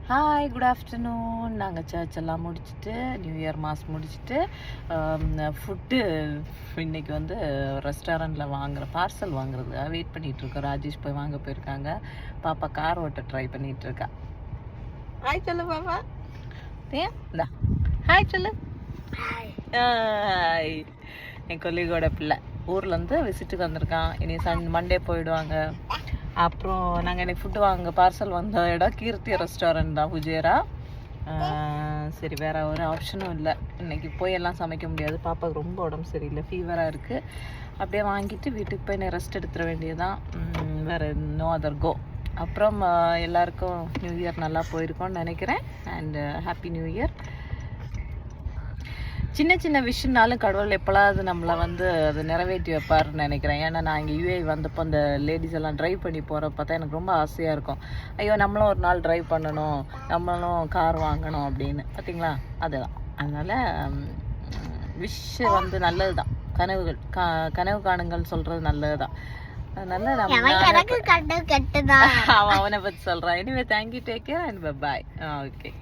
Hi, good afternoon. நாங்கள் search எல்லாம் முடிச்சுட்டு நியூ இயர் மாஸ் முடிச்சுட்டு ஃபுட்டு இன்னைக்கு வந்து ரெஸ்டாரண்ட்டில் பார்சல் வாங்குறது வெயிட் பண்ணிகிட்ருக்கோம். ராஜேஷ் போய் வாங்க போயிருக்காங்க. பாப்பா கார் ஓட்ட ட்ரை பண்ணிகிட்ருக்கா. ஹாய் சொல்லு பாப்பா. இந்தா ஹாய் சொல்லு. ஹாய். என் கொல்லிகோட பிள்ளை ஊர்லேருந்து விசிட்டுக்கு வந்திருக்கான். இனி மண்டே போயிடுவாங்க. அப்புறம் நாங்கள் இன்னைக்கு ஃபுட்டு பார்சல் வந்த இடம் கீர்த்தி ரெஸ்டாரண்ட் தான், புஜேரா. சரி, வேறு ஒரு ஆப்ஷனும் இல்லை. இன்றைக்கி போய் எல்லாம் சமைக்க முடியாது. பாப்பாவுக்கு ரொம்ப உடம்பு சரியில்லை, ஃபீவராக இருக்குது. அப்படியே வாங்கிட்டு வீட்டுக்கு போய் ரெஸ்ட் எடுத்துட வேண்டியதுதான். வேறு நோ அதர் கோ. அப்புறம் எல்லாருக்கும் நியூ இயர் நல்லா போயிருக்கோன்னு நினைக்கிறேன். And happy new year. சின்ன சின்ன விஷயம்னாலும் கடவுள் எப்போலாவது நம்மளை வந்து அது நிறைவேற்றி வைப்பாருன்னு நினைக்கிறேன். ஏன்னா நான் இங்கே யூஏ வந்தப்போ அந்த லேடிஸ் எல்லாம் ட்ரைவ் பண்ணி போகிறப்ப பார்த்தா எனக்கு ரொம்ப ஆசையாக இருக்கும். ஐயோ, நம்மளும் ஒரு நாள் ட்ரைவ் பண்ணணும், நம்மளும் கார் வாங்கணும் அப்படின்னு. பார்த்தீங்களா, அதுதான். அதனால் வந்து நல்லது தான். கனவு காணுங்கள் சொல்கிறது நல்லது தான். அதனால அவன் அவனை பற்றி சொல்கிறான். Anyway, thank you, take care and bye. Okay.